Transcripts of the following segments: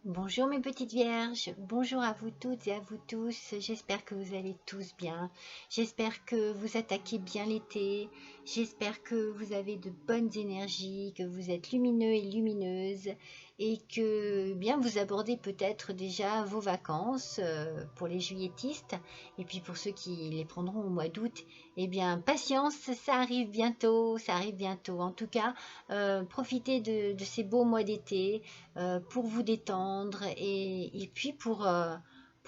Bonjour mes petites vierges, bonjour à vous toutes et à vous tous, j'espère que vous allez tous bien, j'espère que vous attaquez bien l'été, j'espère que vous avez de bonnes énergies, que vous êtes lumineux et lumineuses et que bien vous abordez peut-être déjà vos vacances pour les juilletistes et puis pour ceux qui les prendront au mois d'août, eh bien patience, ça arrive bientôt, En tout cas, profitez de ces beaux mois d'été pour vous détendre et puis pour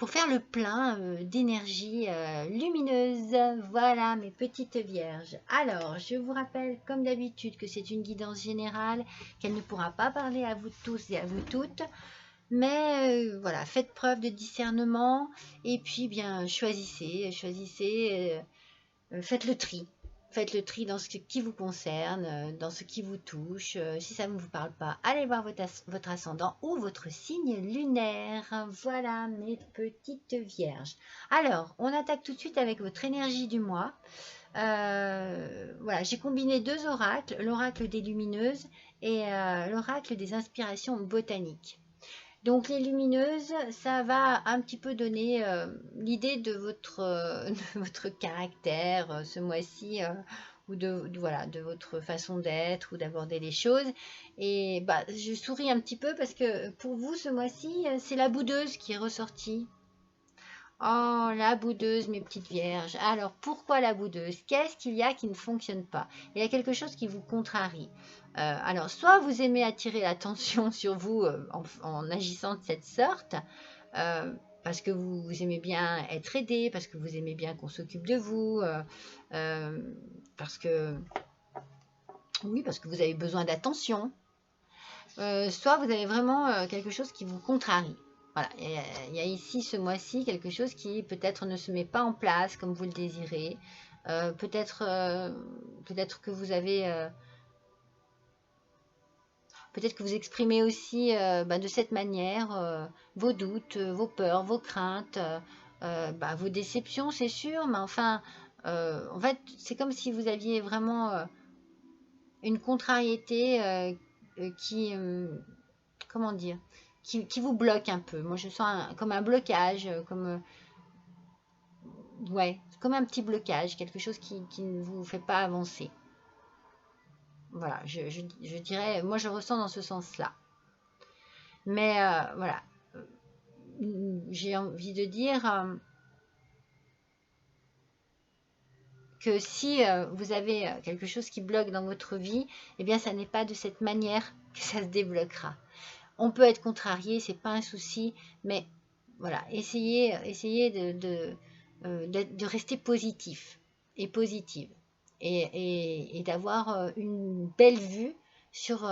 faire le plein d'énergie lumineuse. Voilà mes petites vierges. Alors, je vous rappelle comme d'habitude que c'est une guidance générale, qu'elle ne pourra pas parler à vous tous et à vous toutes. Mais voilà, faites preuve de discernement et puis bien choisissez, faites le tri. Faites le tri dans ce qui vous concerne, dans ce qui vous touche. Si ça ne vous parle pas, allez voir votre ascendant ou votre signe lunaire. Voilà mes petites vierges. Alors, on attaque tout de suite avec votre énergie du mois. Voilà, j'ai combiné deux oracles, l'oracle des lumineuses et l'oracle des inspirations botaniques. Donc les lumineuses, ça va un petit peu donner l'idée de votre caractère ce mois-ci ou voilà, de votre façon d'être ou d'aborder les choses. Et bah, je souris un petit peu parce que pour vous ce mois-ci, c'est la boudeuse qui est ressortie. Oh, la boudeuse, mes petites vierges. Alors, pourquoi la boudeuse? Qu'est-ce qu'il y a qui ne fonctionne pas? Il y a quelque chose qui vous contrarie. Alors, soit vous aimez attirer l'attention sur vous en agissant de cette sorte, euh, parce que vous aimez bien être aidé, parce que vous aimez bien qu'on s'occupe de vous, euh, parce que oui, parce que vous avez besoin d'attention. Soit vous avez vraiment quelque chose qui vous contrarie. Voilà, il y a ici ce mois-ci quelque chose qui peut-être ne se met pas en place comme vous le désirez. Peut-être que vous avez, peut-être que vous exprimez aussi de cette manière vos doutes, vos peurs, vos craintes, vos déceptions, c'est sûr, mais enfin, en fait, c'est comme si vous aviez vraiment une contrariété qui, comment dire, qui vous bloque un peu. Moi, je sens comme un blocage, ouais, comme un petit blocage, quelque chose qui ne vous fait pas avancer. Voilà, je dirais, moi, je ressens dans ce sens-là. Mais voilà, j'ai envie de dire que si vous avez quelque chose qui bloque dans votre vie, eh bien, ça n'est pas de cette manière que ça se débloquera. On peut être contrarié, c'est pas un souci, mais voilà, essayez de rester positif et positive et d'avoir une belle vue sur,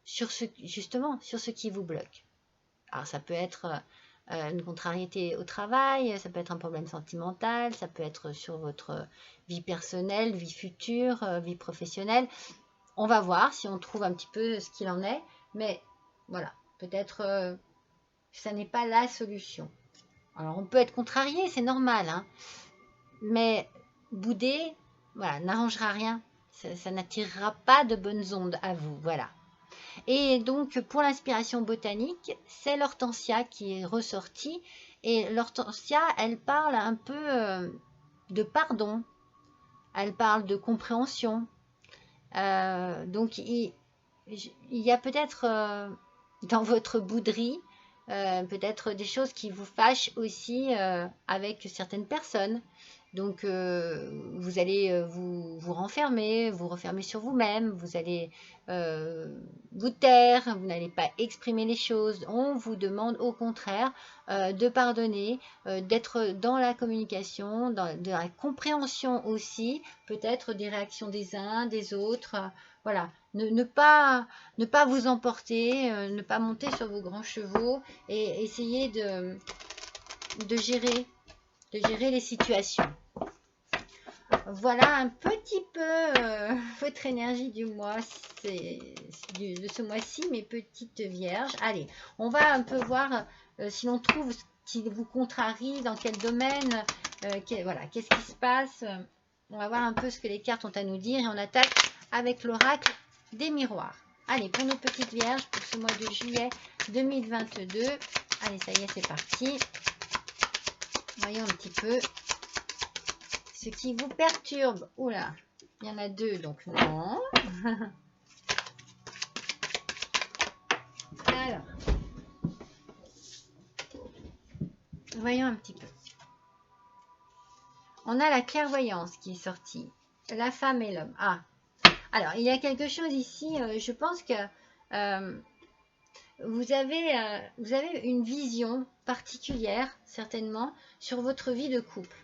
justement sur ce qui vous bloque. Alors ça peut être une contrariété au travail, ça peut être un problème sentimental, ça peut être sur votre vie personnelle, vie future, vie professionnelle. On va voir si on trouve un petit peu ce qu'il en est, mais voilà, peut-être ça n'est pas la solution. Alors on peut être contrarié, c'est normal, hein, mais bouder, voilà, n'arrangera rien. Ça n'attirera pas de bonnes ondes à vous, voilà. Et donc pour l'inspiration botanique, c'est l'hortensia qui est ressortie. Et l'hortensia, elle parle un peu de pardon, elle parle de compréhension. Donc il y a peut-être dans votre bouderie peut-être des choses qui vous fâchent aussi avec certaines personnes. Donc vous allez vous renfermer, vous refermer sur vous-même, vous allez vous taire, vous n'allez pas exprimer les choses. On vous demande au contraire de pardonner, d'être dans la communication, de la compréhension aussi, peut-être des réactions des uns, des autres. Voilà, ne pas vous emporter, ne pas monter sur vos grands chevaux et essayer de gérer les situations. Voilà un petit peu votre énergie du mois, de ce mois-ci, mes petites vierges. Allez, on va un peu voir si l'on trouve ce qui vous contrarie, dans quel domaine, voilà, qu'est-ce qui se passe. On va voir un peu ce que les cartes ont à nous dire et on attaque avec l'oracle des miroirs. Allez, pour nos petites vierges, pour ce mois de juillet 2022. Allez, ça y est, c'est parti. Voyons un petit peu ce qui vous perturbe. Oula, il y en a deux, donc non. Alors, voyons un petit peu. On a la clairvoyance qui est sortie. La femme et l'homme. Ah, alors, il y a quelque chose ici. Je pense que vous avez une vision particulière, certainement, sur votre vie de couple.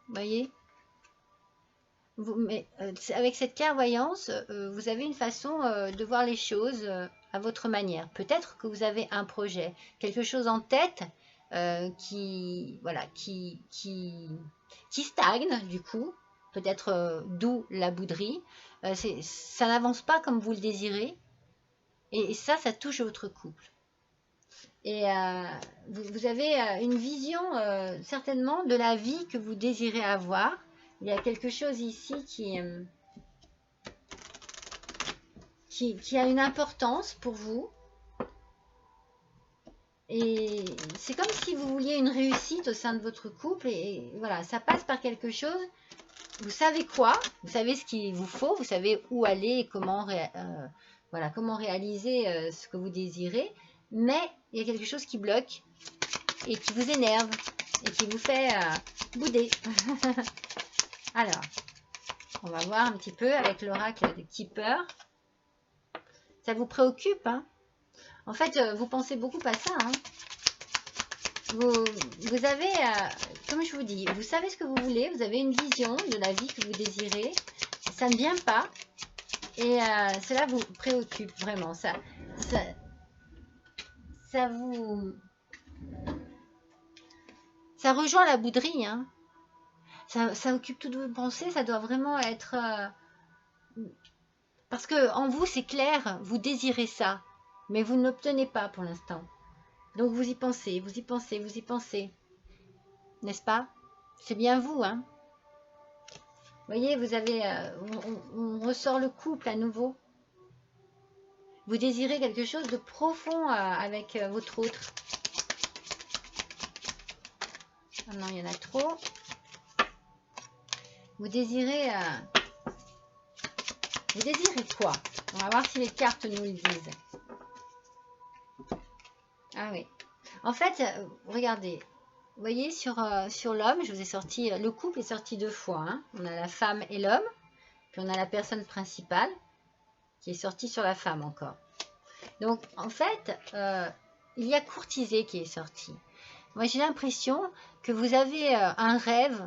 Vous voyez? Mais avec cette clairvoyance, vous avez une façon de voir les choses à votre manière. Peut-être que vous avez un projet, quelque chose en tête qui stagne du coup. Peut-être d'où la bouderie. Ça n'avance pas comme vous le désirez. Et ça touche votre couple. Et vous avez une vision certainement de la vie que vous désirez avoir. Il y a quelque chose ici qui a une importance pour vous. Et c'est comme si vous vouliez une réussite au sein de votre couple. Et voilà, ça passe par quelque chose. Vous savez quoi? Vous savez ce qu'il vous faut. Vous savez où aller et comment réaliser ce que vous désirez. Mais il y a quelque chose qui bloque et qui vous énerve et qui vous fait bouder. Alors, on va voir un petit peu avec l'oracle de Keeper. Ça vous préoccupe, hein? En fait, vous pensez beaucoup à ça, hein? Vous avez, comme je vous dis, vous savez ce que vous voulez, vous avez une vision de la vie que vous désirez. Ça ne vient pas et cela vous préoccupe vraiment. Ça rejoint la bouderie, hein? Ça occupe toutes vos pensées, ça doit vraiment être... parce que en vous, c'est clair, vous désirez ça, mais vous ne l'obtenez pas pour l'instant. Donc vous y pensez, vous y pensez, vous y pensez. N'est-ce pas? C'est bien vous, hein? Vous voyez, vous avez... on ressort le couple à nouveau. Vous désirez quelque chose de profond avec votre autre. Ah non, il y en a trop. Vous désirez quoi? On va voir si les cartes nous le disent. Ah oui. En fait, regardez. Vous voyez, sur l'homme, je vous ai sorti... le couple est sorti deux fois. Hein. On a la femme et l'homme. Puis on a la personne principale qui est sortie sur la femme encore. Donc, en fait, il y a courtisé qui est sorti. Moi, j'ai l'impression que vous avez un rêve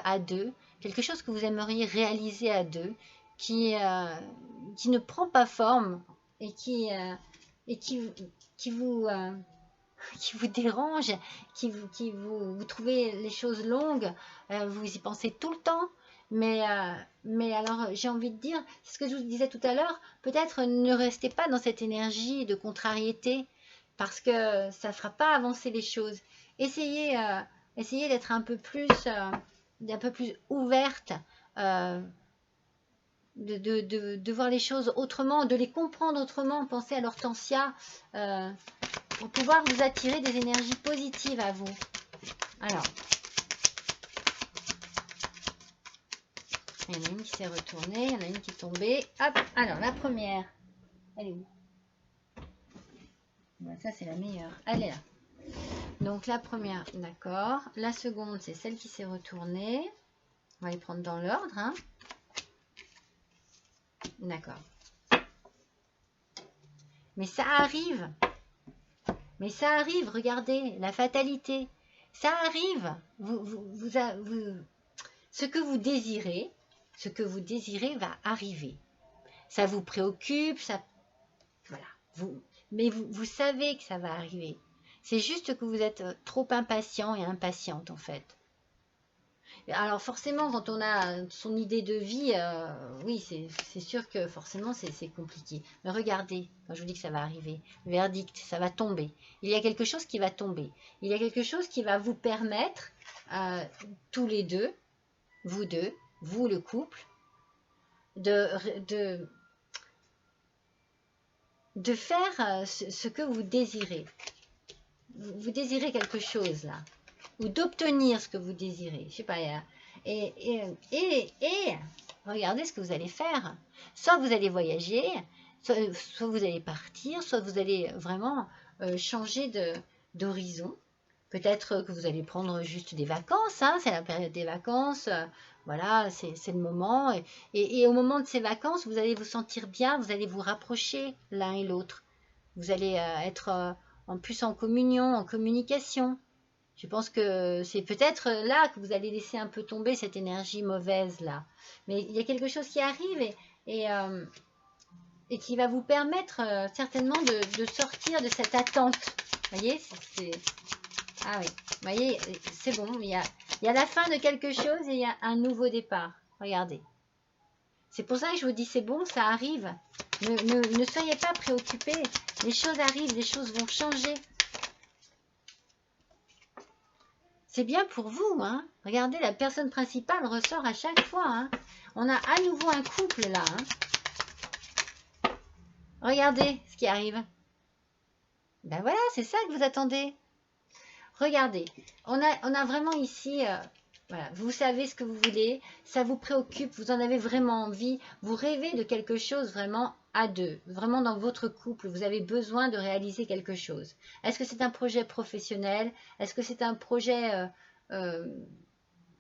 à deux, quelque chose que vous aimeriez réaliser à deux, qui ne prend pas forme et qui vous dérange, vous trouvez les choses longues, vous y pensez tout le temps. Mais alors, j'ai envie de dire, c'est ce que je vous disais tout à l'heure, peut-être ne restez pas dans cette énergie de contrariété, parce que ça ne fera pas avancer les choses. Essayez d'être un peu plus ouverte, de voir les choses autrement, de les comprendre autrement. Pensez à l'hortensia pour pouvoir vous attirer des énergies positives à vous. Alors, il y en a une qui s'est retournée, il y en a une qui est tombée. Hop, alors la première, elle est où? Ça, c'est la meilleure. Elle est là. Donc, la première, d'accord. La seconde, c'est celle qui s'est retournée. On va les prendre dans l'ordre. Hein. D'accord. Mais ça arrive. Mais ça arrive, regardez, la fatalité. Ça arrive. Ce que vous désirez va arriver. Ça vous préoccupe, voilà. Mais vous savez que ça va arriver. C'est juste que vous êtes trop impatient et impatiente en fait. Alors forcément, quand on a son idée de vie, oui, c'est sûr que forcément c'est compliqué. Mais regardez, quand je vous dis que ça va arriver, verdict, ça va tomber. Il y a quelque chose qui va tomber. Il y a quelque chose qui va vous permettre, tous les deux, vous le couple, de faire ce que vous désirez. Vous désirez quelque chose là, ou d'obtenir ce que vous désirez. Je sais pas, et regardez ce que vous allez faire. Soit vous allez voyager, soit vous allez partir, soit vous allez vraiment changer d'horizon. Peut-être que vous allez prendre juste des vacances, hein, c'est la période des vacances, voilà, c'est le moment. Et au moment de ces vacances, vous allez vous sentir bien, vous allez vous rapprocher l'un et l'autre. Vous allez être en plus en communion, en communication. Je pense que c'est peut-être là que vous allez laisser un peu tomber cette énergie mauvaise là. Mais il y a quelque chose qui arrive et qui va vous permettre certainement de sortir de cette attente. Vous voyez, ah oui, vous voyez, c'est bon, il y a la fin de quelque chose et il y a un nouveau départ. Regardez. C'est pour ça que je vous dis, c'est bon, ça arrive. Ne soyez pas préoccupés. Les choses arrivent, les choses vont changer. C'est bien pour vous, hein. Regardez, la personne principale ressort à chaque fois, hein. On a à nouveau un couple là, hein. Regardez ce qui arrive. Ben voilà, c'est ça que vous attendez. Regardez, on a vraiment ici, voilà, vous savez ce que vous voulez, ça vous préoccupe, vous en avez vraiment envie, vous rêvez de quelque chose vraiment à deux, vraiment dans votre couple, vous avez besoin de réaliser quelque chose. Est-ce que c'est un projet professionnel? Est-ce que c'est un projet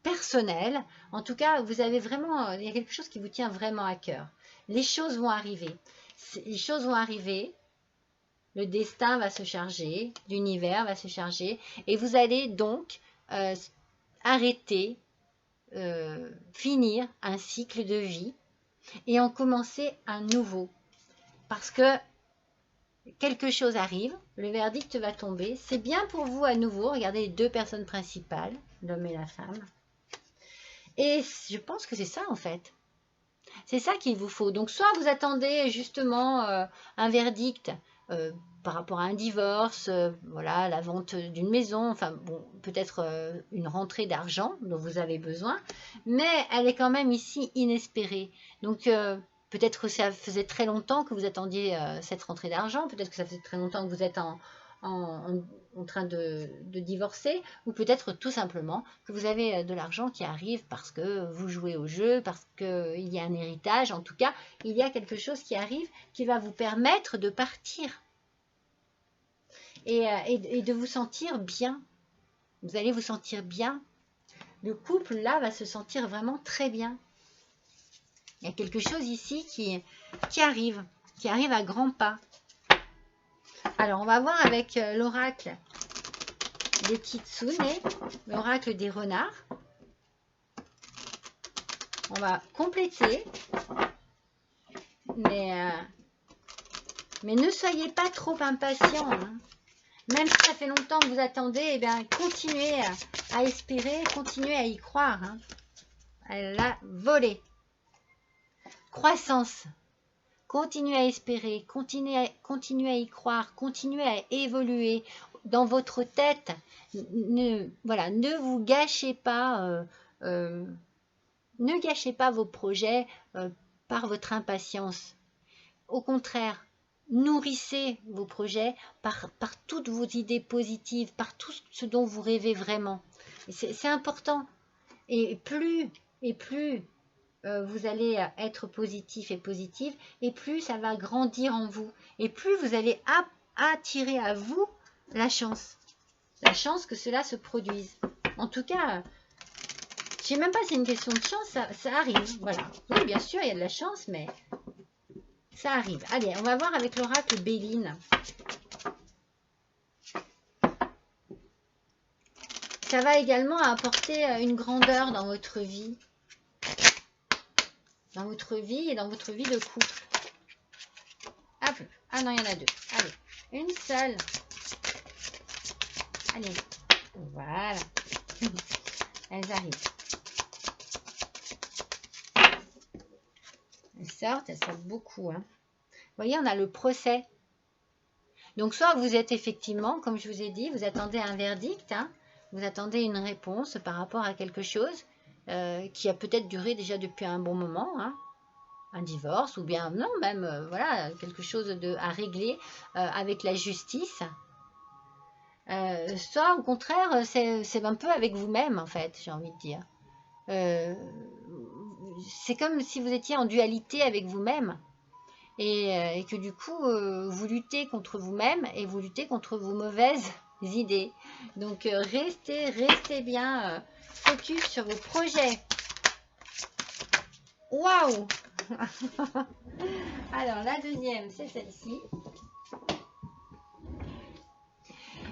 personnel? En tout cas, vous avez vraiment, il y a quelque chose qui vous tient vraiment à cœur. Les choses vont arriver. Les choses vont arriver. Le destin va se charger, l'univers va se charger, et vous allez donc arrêter, finir un cycle de vie et en commencer un nouveau. Parce que quelque chose arrive, le verdict va tomber, c'est bien pour vous à nouveau. Regardez les deux personnes principales, l'homme et la femme. Et je pense que c'est ça en fait. C'est ça qu'il vous faut. Donc soit vous attendez justement un verdict par rapport à un divorce, voilà, la vente d'une maison, enfin bon, peut-être une rentrée d'argent dont vous avez besoin, mais elle est quand même ici inespérée. Donc peut-être que ça faisait très longtemps que vous attendiez cette rentrée d'argent, peut-être que ça faisait très longtemps que vous êtes en train de divorcer, ou peut-être tout simplement que vous avez de l'argent qui arrive parce que vous jouez au jeu, parce qu'il y a un héritage. En tout cas, il y a quelque chose qui arrive qui va vous permettre de partir et de vous sentir bien. Vous allez vous sentir bien. Le couple, là, va se sentir vraiment très bien. Il y a quelque chose ici qui arrive à grands pas. Alors, on va voir avec l'oracle des Kitsune, l'oracle des renards. On va compléter, mais ne soyez pas trop impatients. Hein. Même si ça fait longtemps que vous attendez, eh bien, continuez à espérer, continuez à y croire. Hein. Elle a volé. Croissance. Continuez à espérer, continuez à y croire, continuez à évoluer dans votre tête. Voilà, ne vous gâchez pas, ne gâchez pas vos projets par votre impatience. Au contraire, nourrissez vos projets par toutes vos idées positives, par tout ce dont vous rêvez vraiment. C'est important. Et plus vous allez être positif et positive, et plus ça va grandir en vous. Et plus vous allez attirer à vous la chance que cela se produise. En tout cas, je ne sais même pas si c'est une question de chance, ça arrive. Voilà. Oui, bien sûr, il y a de la chance, mais ça arrive. Allez, on va voir avec l'oracle Béline. Ça va également apporter une grandeur dans votre vie. Dans votre vie et dans votre vie de couple. Hop. Ah non, il y en a deux. Allez, une seule. Allez, voilà. Elles arrivent. Elles sortent beaucoup. Hein. Vous voyez, on a le procès. Donc, soit vous êtes effectivement, comme je vous ai dit, vous attendez un verdict, hein, vous attendez une réponse par rapport à quelque chose qui a peut-être duré déjà depuis un bon moment, hein, un divorce, ou bien non, même voilà, quelque chose à régler avec la justice. Soit au contraire, c'est un peu avec vous-même en fait, j'ai envie de dire. Euh, c'est comme si vous étiez en dualité avec vous-même et que du coup vous luttez contre vous-même et vous luttez contre vos mauvaises idées. Donc restez bien focus sur vos projets. Waouh. Alors la deuxième, c'est celle-ci.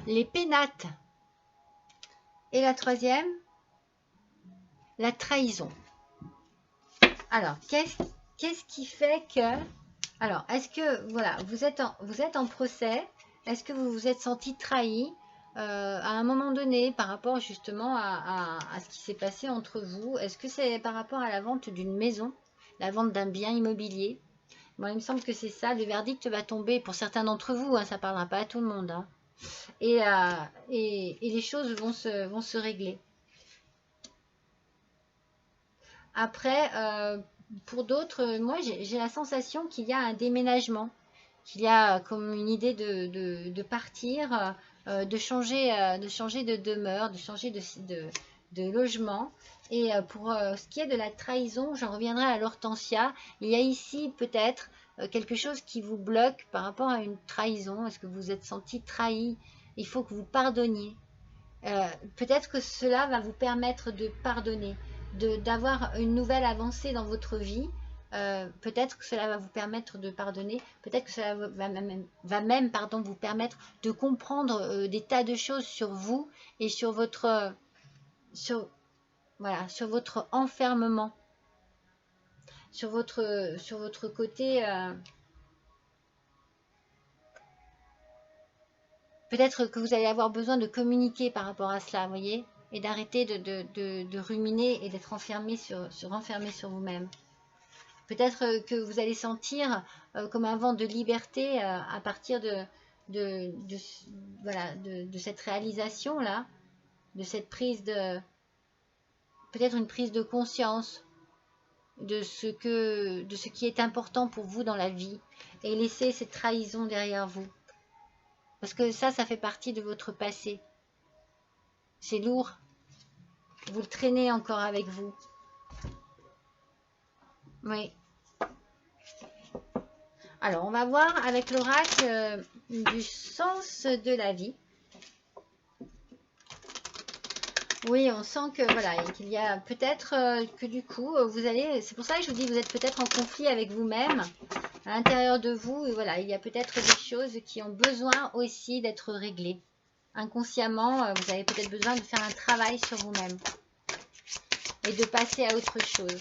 Les pénates. Et la troisième, la trahison. Alors, qu'est-ce qui fait que... Alors, est-ce que, voilà, vous êtes en procès, est-ce que vous vous êtes senti trahi à un moment donné par rapport justement à ce qui s'est passé entre vous? Est-ce que c'est par rapport à la vente d'une maison, la vente d'un bien immobilier? Moi, il me semble que c'est ça, le verdict va tomber pour certains d'entre vous, hein, ça ne parlera pas à tout le monde. Hein. Et les choses vont se régler. Après, pour d'autres, moi j'ai la sensation qu'il y a un déménagement, qu'il y a comme une idée de partir, de changer de demeure, de changer de logement. Et pour ce qui est de la trahison, j'en reviendrai à l'hortensia. Il y a ici peut-être quelque chose qui vous bloque par rapport à une trahison. Est-ce que vous vous êtes senti trahi? Il faut que vous pardonniez. Peut-être que cela va vous permettre de pardonner, d'avoir une nouvelle avancée dans votre vie. Peut-être que cela va vous permettre de pardonner. Peut-être que cela va même vous permettre de comprendre des tas de choses sur vous et sur votre, sur votre enfermement, sur votre côté. Peut-être que vous allez avoir besoin de communiquer par rapport à cela, vous voyez, et d'arrêter de ruminer et d'être enfermé sur vous-même. Peut-être que vous allez sentir comme un vent de liberté à partir de cette réalisation-là, de cette prise peut-être une prise de conscience de ce qui est important pour vous dans la vie et laisser cette trahison derrière vous. Parce que ça fait partie de votre passé. C'est lourd. Vous le traînez encore avec vous. Oui. Alors, on va voir avec l'oracle du sens de la vie. Oui, on sent que voilà, qu'il y a peut-être que du coup, vous allez... C'est pour ça que je vous dis, vous êtes peut-être en conflit avec vous-même, à l'intérieur de vous. Et voilà, il y a peut-être des choses qui ont besoin aussi d'être réglées. Inconsciemment, vous avez peut-être besoin de faire un travail sur vous-même et de passer à autre chose.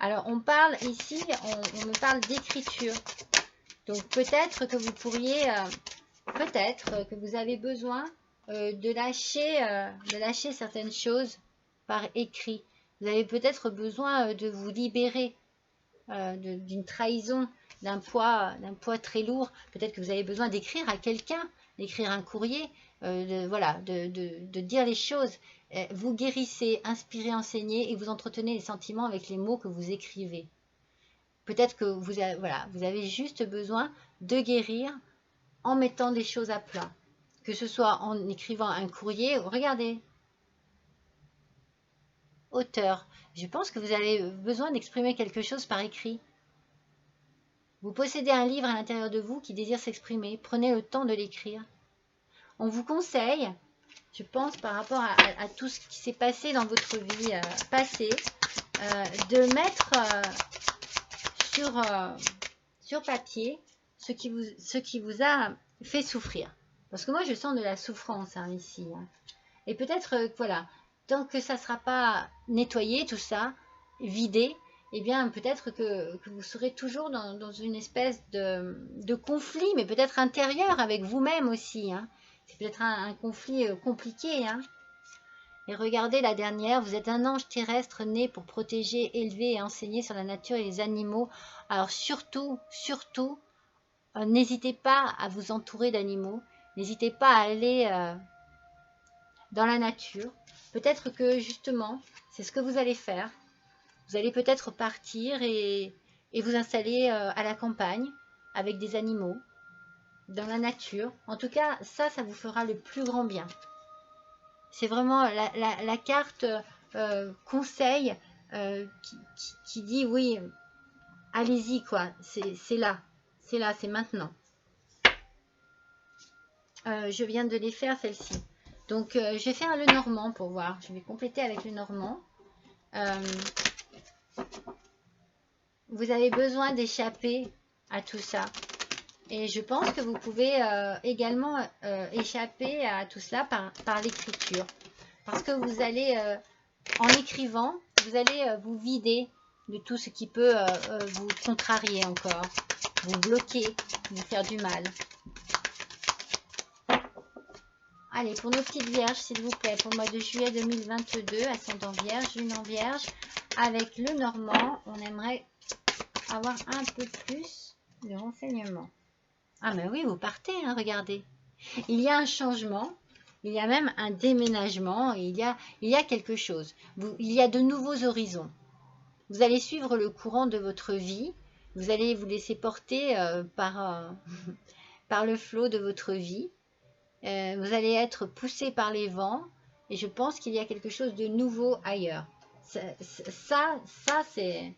Alors, on parle ici, on me parle d'écriture. Donc, peut-être que vous pourriez, peut-être que vous avez besoin de lâcher certaines choses par écrit. Vous avez peut-être besoin de vous libérer d'une trahison, d'un poids très lourd. Peut-être que vous avez besoin d'écrire à quelqu'un, d'écrire un courrier, de dire les choses. Vous guérissez, inspirez, enseignez et vous entretenez les sentiments avec les mots que vous écrivez. Peut-être que vous avez juste besoin de guérir en mettant des choses à plat. Que ce soit en écrivant un courrier, regardez, auteur, je pense que vous avez besoin d'exprimer quelque chose par écrit. Vous possédez un livre à l'intérieur de vous qui désire s'exprimer, prenez le temps de l'écrire. On vous conseille, je pense par rapport à tout ce qui s'est passé dans votre vie passée, de mettre sur papier ce qui vous a fait souffrir. Parce que moi, je sens de la souffrance ici. Hein. Et peut-être, voilà, tant que ça ne sera pas nettoyé, tout ça, vidé, eh bien, peut-être que vous serez toujours dans une espèce de conflit, mais peut-être intérieur avec vous-même aussi. Hein. C'est peut-être un conflit compliqué. Hein. Et regardez la dernière, vous êtes un ange terrestre né pour protéger, élever et enseigner sur la nature et les animaux. Alors surtout, n'hésitez pas à vous entourer d'animaux. N'hésitez pas à aller dans la nature. Peut-être que justement, c'est ce que vous allez faire. Vous allez peut-être partir et et vous installer à la campagne avec des animaux, dans la nature. En tout cas, ça vous fera le plus grand bien. C'est vraiment la carte conseil qui dit oui, allez-y quoi, c'est là, c'est maintenant. Je viens de les faire celle-ci. Donc je vais faire le normand pour voir. Je vais compléter avec le normand. Vous avez besoin d'échapper à tout ça. Et je pense que vous pouvez également échapper à tout cela par l'écriture. Parce que vous allez, en écrivant, vous allez vous vider de tout ce qui peut vous contrarier encore, vous bloquer, vous faire du mal. Allez, pour nos petites vierges, s'il vous plaît, pour le mois de juillet 2022, ascendant vierge, lune en vierge, avec le normand, on aimerait avoir un peu plus de renseignements. Ah mais oui, vous partez, hein, regardez. Il y a un changement, il y a même un déménagement, il y a quelque chose. Il y a de nouveaux horizons. Vous allez suivre le courant de votre vie, vous allez vous laisser porter par le flot de votre vie. Vous allez être poussé par les vents et je pense qu'il y a quelque chose de nouveau ailleurs. Ça c'est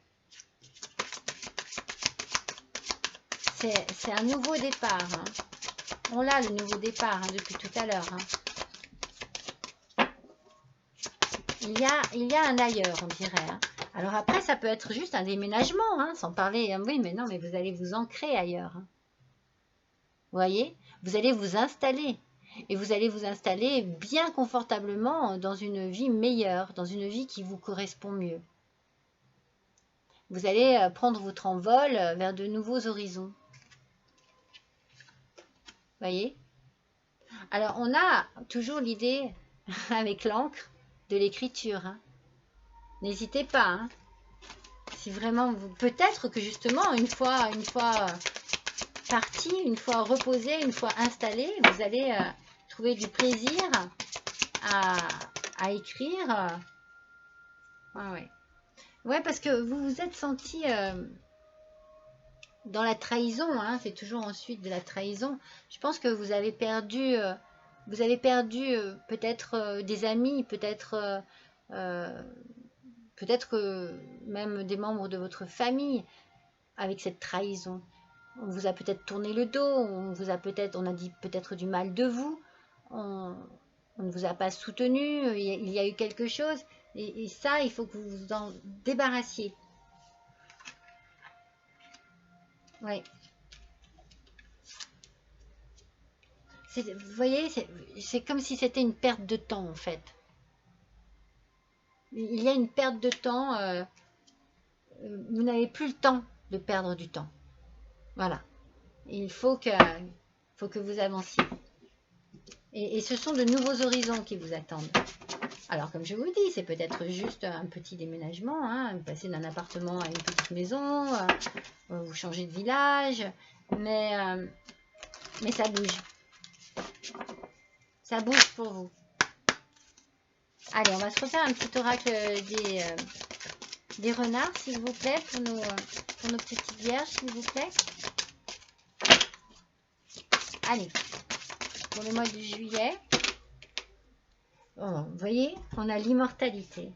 un nouveau départ. Hein. On l'a le nouveau départ hein, depuis tout à l'heure. Hein. Il y a un ailleurs, on dirait. Hein. Alors après, ça peut être juste un déménagement, hein, sans parler. Oui, mais non, mais vous allez vous ancrer ailleurs. Hein. Vous voyez, vous allez vous installer. Et vous allez vous installer bien confortablement dans une vie meilleure, dans une vie qui vous correspond mieux. Vous allez prendre votre envol vers de nouveaux horizons. Voyez? Alors, on a toujours l'idée, avec l'encre, de l'écriture. Hein. N'hésitez pas. Hein. Si vraiment vous... Peut-être que justement, une fois parti, une fois reposé, une fois installé, vous allez trouver du plaisir à écrire. Ouais, parce que vous vous êtes senti... dans la trahison, hein, c'est toujours ensuite de la trahison. Je pense que vous avez perdu peut-être des amis, peut-être même des membres de votre famille avec cette trahison. On vous a peut-être tourné le dos, on a dit peut-être du mal de vous, on ne vous a pas soutenu, il y a eu quelque chose, et ça, il faut que vous vous en débarrassiez. Oui. Vous voyez, c'est comme si c'était une perte de temps, en fait. Il y a une perte de temps. Vous n'avez plus le temps de perdre du temps. Voilà. Il faut que vous avanciez. Et ce sont de nouveaux horizons qui vous attendent. Alors, comme je vous dis, c'est peut-être juste un petit déménagement. Hein, vous passez d'un appartement à une petite maison. Vous changez de village. Mais ça bouge. Ça bouge pour vous. Allez, on va se refaire un petit oracle des renards, s'il vous plaît, pour nos petites vierges, s'il vous plaît. Allez, pour le mois de juillet. Oh, vous voyez, on a l'immortalité.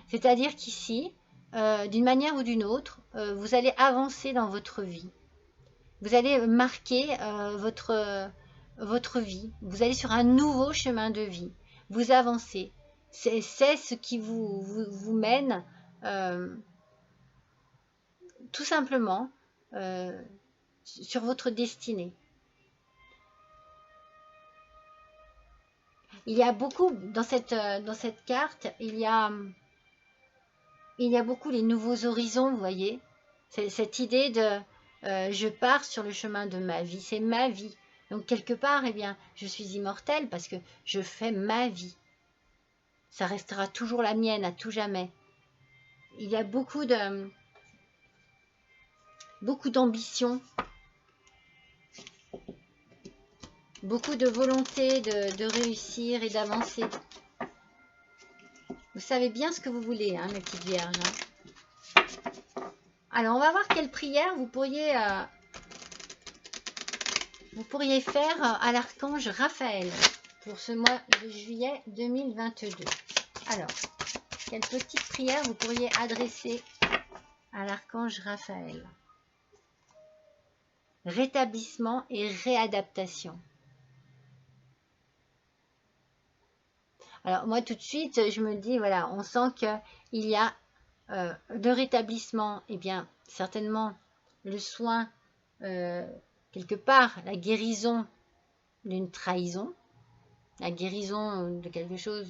C'est-à-dire qu'ici, d'une manière ou d'une autre, vous allez avancer dans votre vie. Vous allez marquer votre vie. Vous allez sur un nouveau chemin de vie. Vous avancez. C'est ce qui vous mène tout simplement sur votre destinée. Il y a beaucoup, dans cette carte, il y a beaucoup les nouveaux horizons, vous voyez. C'est cette idée de je pars sur le chemin de ma vie, c'est ma vie. Donc quelque part, eh bien, je suis immortelle parce que je fais ma vie. Ça restera toujours la mienne à tout jamais. Il y a beaucoup d'ambition, beaucoup de volonté de réussir et d'avancer. Vous savez bien ce que vous voulez, hein, mes petites vierges. Hein. Alors, on va voir quelle prière vous pourriez faire à l'archange Raphaël pour ce mois de juillet 2022. Alors, quelle petite prière vous pourriez adresser à l'archange Raphaël? Rétablissement et réadaptation. Alors, moi, tout de suite, je me dis, voilà, on sent qu'il y a de rétablissement, et bien, certainement, le soin, quelque part, la guérison d'une trahison, la guérison de quelque chose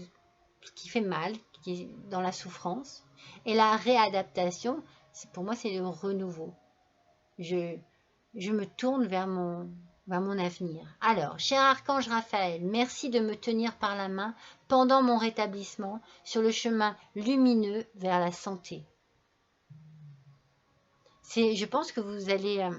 qui fait mal, qui est dans la souffrance, et la réadaptation, pour moi, c'est le renouveau. Je me tourne vers mon avenir. Alors, cher archange Raphaël, merci de me tenir par la main pendant mon rétablissement sur le chemin lumineux vers la santé. Je pense que vous allez...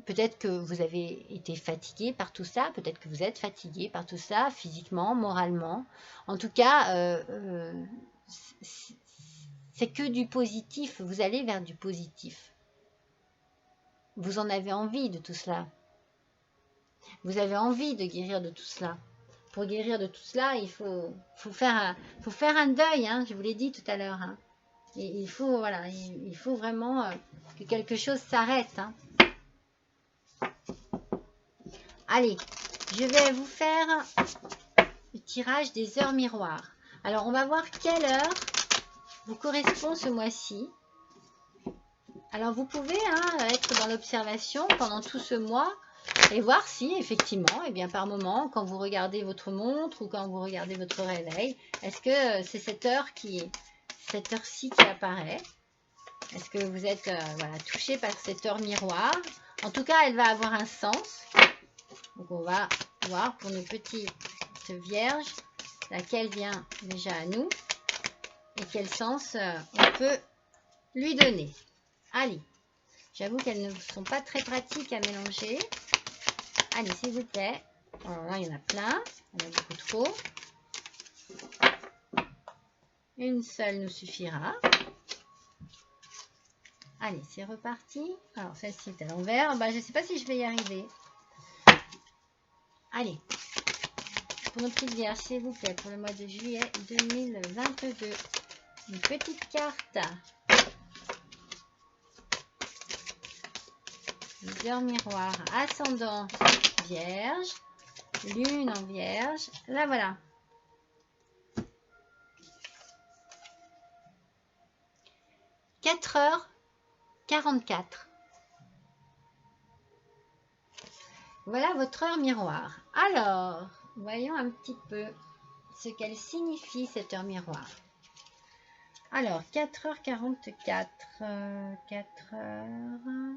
peut-être que vous avez été fatigué par tout ça, peut-être que vous êtes fatigué par tout ça, physiquement, moralement. En tout cas, c'est que du positif, vous allez vers du positif. Vous en avez envie de tout cela. Vous avez envie de guérir de tout cela. Pour guérir de tout cela, il faut faire un deuil, hein, je vous l'ai dit tout à l'heure. Hein. Et il faut vraiment que quelque chose s'arrête. Hein. Allez, je vais vous faire le tirage des heures miroirs. Alors, on va voir quelle heure vous correspond ce mois-ci. Alors, vous pouvez être dans l'observation pendant tout ce mois et voir si, effectivement, et bien par moment, quand vous regardez votre montre ou quand vous regardez votre réveil, est-ce que c'est cette heure-ci qui apparaît? Est-ce que vous êtes touché par cette heure miroir? En tout cas, elle va avoir un sens. Donc, on va voir pour nos petites vierges laquelle vient déjà à nous et quel sens on peut lui donner. Allez, j'avoue qu'elles ne sont pas très pratiques à mélanger. Allez, s'il vous plaît. Alors là, il y en a plein. Il y en a beaucoup trop. Une seule nous suffira. Allez, c'est reparti. Alors, celle-ci est à l'envers. Je ne sais pas si je vais y arriver. Allez. Pour nos petites vierges, s'il vous plaît, pour le mois de juillet 2022. Une petite carte. Les heures miroirs, ascendant vierge, lune en vierge. Là, voilà. « 4h44. Voilà votre heure miroir. Alors, voyons un petit peu ce qu'elle signifie, cette heure miroir. Alors, 4h44. 4h...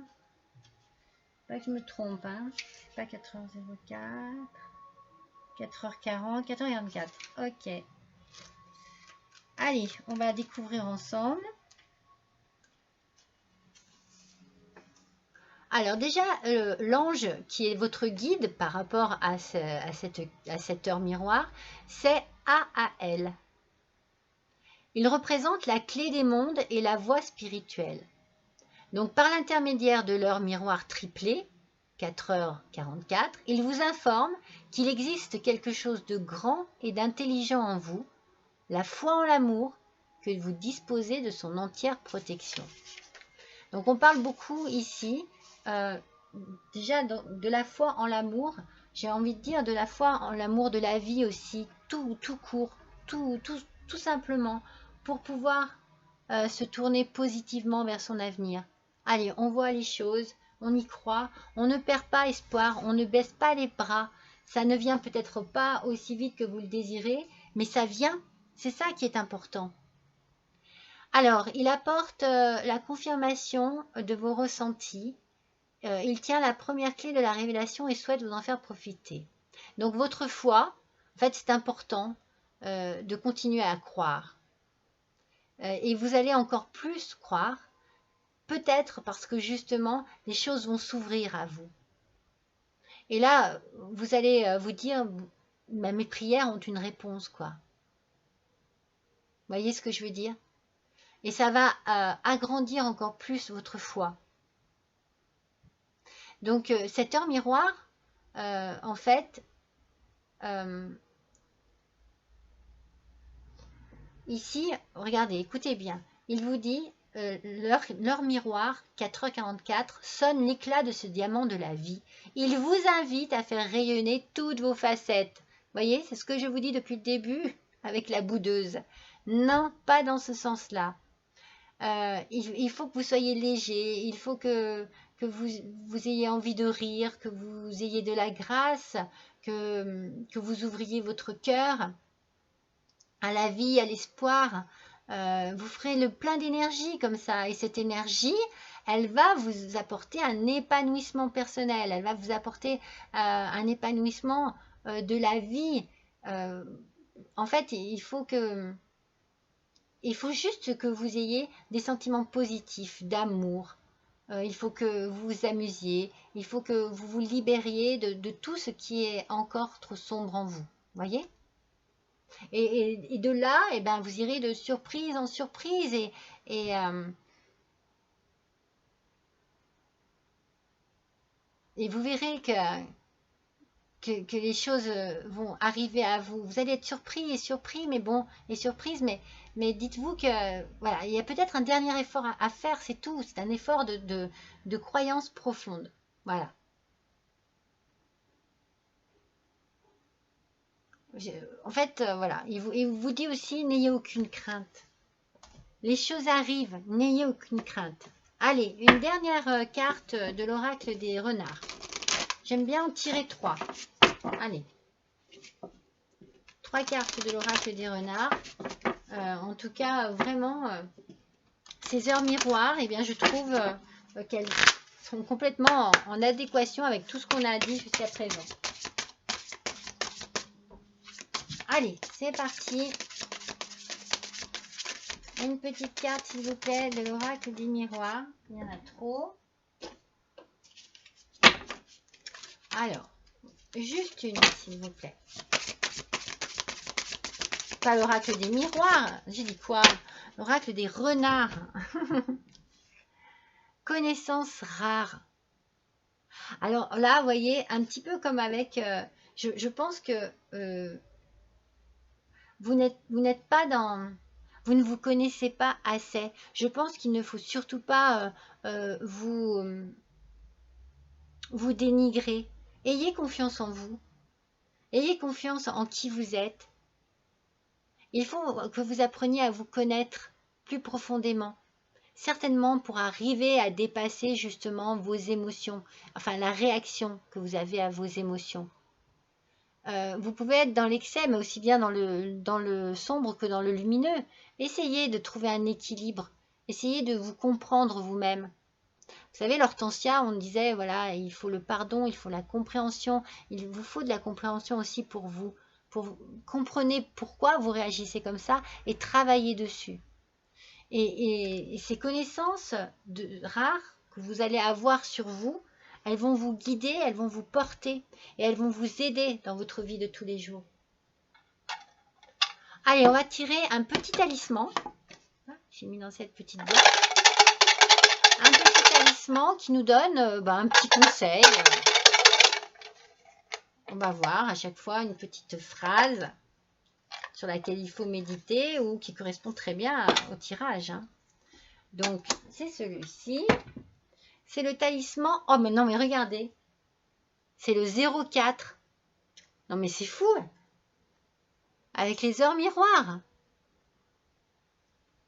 Pas que je me trompe, hein. C'est pas 4h04. 4h40, 4h44. Ok. Allez, on va découvrir ensemble. Alors déjà, l'ange qui est votre guide par rapport à cette heure miroir, c'est Aael. Il représente la clé des mondes et la voie spirituelle. Donc par l'intermédiaire de l'heure miroir triplée, 4h44, il vous informe qu'il existe quelque chose de grand et d'intelligent en vous, la foi en l'amour, que vous disposez de son entière protection. Donc on parle beaucoup ici, déjà de la foi en l'amour, j'ai envie de dire de la foi en l'amour de la vie aussi, tout court, tout simplement, pour pouvoir se tourner positivement vers son avenir. Allez, on voit les choses, on y croit, on ne perd pas espoir, on ne baisse pas les bras. Ça ne vient peut-être pas aussi vite que vous le désirez, mais ça vient, c'est ça qui est important. Alors, il apporte la confirmation de vos ressentis. Il tient la première clé de la révélation et souhaite vous en faire profiter. Donc, votre foi, en fait, c'est important de continuer à croire. Et vous allez encore plus croire, peut-être parce que justement, les choses vont s'ouvrir à vous. Et là, vous allez vous dire, mes prières ont une réponse, quoi. Vous voyez ce que je veux dire? Et ça va agrandir encore plus votre foi. Donc, cette heure miroir, en fait, ici, regardez, écoutez bien. Il vous dit, l'heure miroir, 4h44, sonne l'éclat de ce diamant de la vie. Il vous invite à faire rayonner toutes vos facettes. Voyez, c'est ce que je vous dis depuis le début avec la boudeuse. Non, pas dans ce sens-là. Il faut que vous soyez léger, il faut que vous ayez envie de rire, que vous ayez de la grâce, que vous ouvriez votre cœur à la vie, à l'espoir. Vous ferez le plein d'énergie comme ça. Et cette énergie, elle va vous apporter un épanouissement personnel. Elle va vous apporter un épanouissement de la vie. En fait, il faut juste que vous ayez des sentiments positifs, d'amour. Il faut que vous vous amusiez. Il faut que vous vous libériez de tout ce qui est encore trop sombre en vous. Voyez? Et de là, eh ben, vous irez de surprise en surprise et vous verrez que les choses vont arriver à vous. Vous allez être surpris et surpris, mais bon, et surprise, mais dites-vous que voilà, il y a peut-être un dernier effort à faire, c'est tout. C'est un effort de croyance profonde. Voilà. En fait, voilà, il vous dit aussi, n'ayez aucune crainte. Les choses arrivent, n'ayez aucune crainte. Allez, une dernière carte de l'oracle des renards. J'aime bien en tirer 3. Allez. 3 cartes de l'oracle des renards. En tout cas, vraiment, ces heures miroirs, eh bien, je trouve qu'elles sont complètement en adéquation avec tout ce qu'on a dit jusqu'à présent. Allez, c'est parti. Une petite carte, s'il vous plaît, de l'oracle des miroirs. Il y en a trop. Alors, juste une, s'il vous plaît. Pas l'oracle des miroirs. J'ai dit quoi? L'oracle des renards. Connaissance rare. Alors là, vous voyez, un petit peu comme avec... je pense que vous n'êtes pas dans... Vous ne vous connaissez pas assez. Je pense qu'il ne faut surtout pas vous dénigrer. Ayez confiance en vous. Ayez confiance en qui vous êtes. Il faut que vous appreniez à vous connaître plus profondément. Certainement pour arriver à dépasser justement vos émotions, enfin la réaction que vous avez à vos émotions. Vous pouvez être dans l'excès, mais aussi bien dans le sombre que dans le lumineux. Essayez de trouver un équilibre. Essayez de vous comprendre vous-même. Vous savez, l'Hortensia, on disait, voilà, il faut le pardon, il faut la compréhension. Il vous faut de la compréhension aussi pour vous. Comprenez pourquoi vous réagissez comme ça et travaillez dessus. Et ces connaissances rares que vous allez avoir sur vous, elles vont vous guider, elles vont vous porter et elles vont vous aider dans votre vie de tous les jours. Allez, on va tirer un petit talisman. J'ai mis dans cette petite boîte. Un petit talisman qui nous donne un petit conseil. On va voir à chaque fois une petite phrase sur laquelle il faut méditer ou qui correspond très bien au tirage. Donc, c'est celui-ci. C'est le talisman. Oh, mais non, mais regardez. C'est le 04. Non, mais c'est fou. Avec les heures miroirs.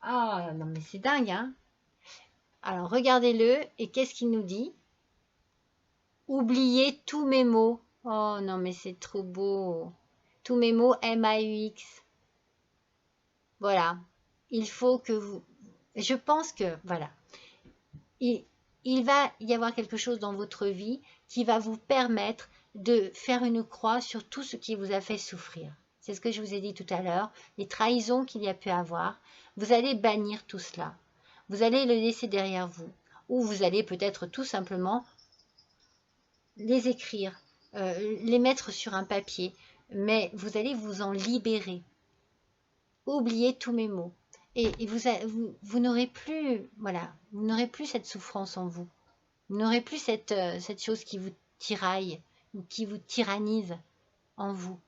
Ah, non, mais c'est dingue, hein. Alors, regardez-le. Et qu'est-ce qu'il nous dit? Oubliez tous mes mots. Oh, non, mais c'est trop beau. Tous mes mots, M-A-U-X. Voilà. Il faut que vous... Je pense que, voilà. Il va y avoir quelque chose dans votre vie qui va vous permettre de faire une croix sur tout ce qui vous a fait souffrir. C'est ce que je vous ai dit tout à l'heure, les trahisons qu'il y a pu avoir. Vous allez bannir tout cela. Vous allez le laisser derrière vous. Ou vous allez peut-être tout simplement les écrire, les mettre sur un papier. Mais vous allez vous en libérer. Oubliez tous mes mots. Et vous n'aurez plus, voilà, vous n'aurez plus cette souffrance en vous. Vous n'aurez plus cette chose qui vous tiraille ou qui vous tyrannise en vous.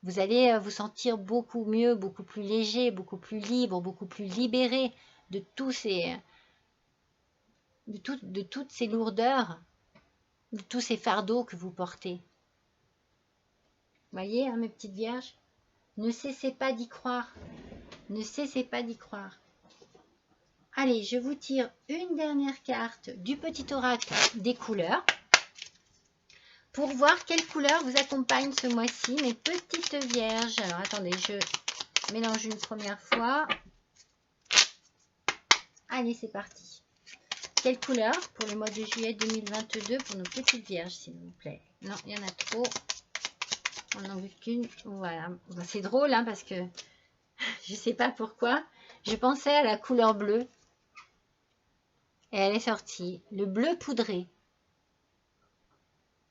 Vous allez vous sentir beaucoup mieux, beaucoup plus léger, beaucoup plus libre, beaucoup plus libéré de de toutes ces lourdeurs, de tous ces fardeaux que vous portez. Voyez, hein, mes petites vierges, ne cessez pas d'y croire. Ne cessez pas d'y croire. Allez, je vous tire une dernière carte du petit oracle des couleurs pour voir quelle couleur vous accompagne ce mois-ci, mes petites vierges. Alors, attendez, je mélange une première fois. Allez, c'est parti. Quelle couleur pour le mois de juillet 2022 pour nos petites vierges, s'il vous plaît? Non, il y en a trop. On n'en veut qu'une. Voilà. Bon, c'est drôle, hein, parce que je ne sais pas pourquoi. Je pensais à la couleur bleue. Et elle est sortie. Le bleu poudré.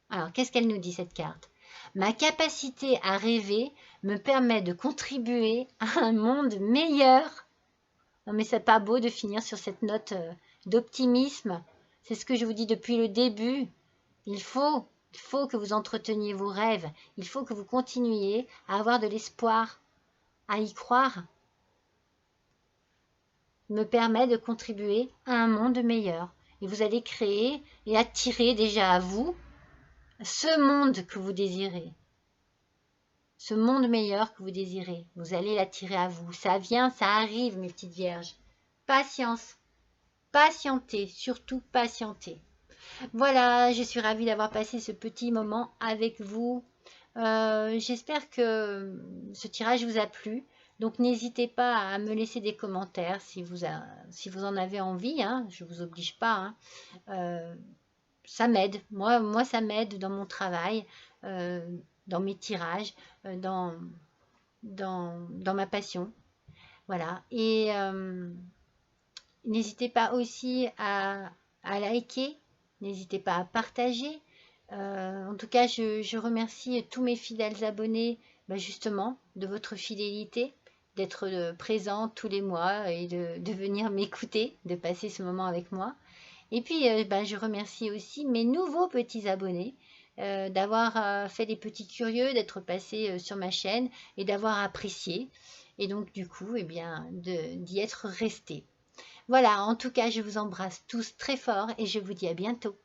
Alors, qu'est-ce qu'elle nous dit, cette carte? Ma capacité à rêver me permet de contribuer à un monde meilleur. Non, mais c'est pas beau de finir sur cette note d'optimisme. C'est ce que je vous dis depuis le début. Il faut que vous entreteniez vos rêves. Il faut que vous continuiez à avoir de l'espoir, à y croire. Me permet de contribuer à un monde meilleur. Et vous allez créer et attirer déjà à vous ce monde que vous désirez. Ce monde meilleur que vous désirez. Vous allez l'attirer à vous. Ça vient, ça arrive, mes petites vierges. Patience. Patientez, surtout patientez. Voilà, je suis ravie d'avoir passé ce petit moment avec vous. J'espère que ce tirage vous a plu. Donc n'hésitez pas à me laisser des commentaires si vous en avez envie. Hein, je ne vous oblige pas. Hein. Ça m'aide. Moi, ça m'aide dans mon travail, dans mes tirages, dans ma passion. Voilà. Et n'hésitez pas aussi à liker. N'hésitez pas à partager. En tout cas, je remercie tous mes fidèles abonnés, justement, de votre fidélité, d'être présents tous les mois et de venir m'écouter, de passer ce moment avec moi. Et puis, je remercie aussi mes nouveaux petits abonnés d'avoir fait des petits curieux, d'être passés sur ma chaîne et d'avoir apprécié. Et donc, du coup, d'y être restés. Voilà, en tout cas, je vous embrasse tous très fort et je vous dis à bientôt.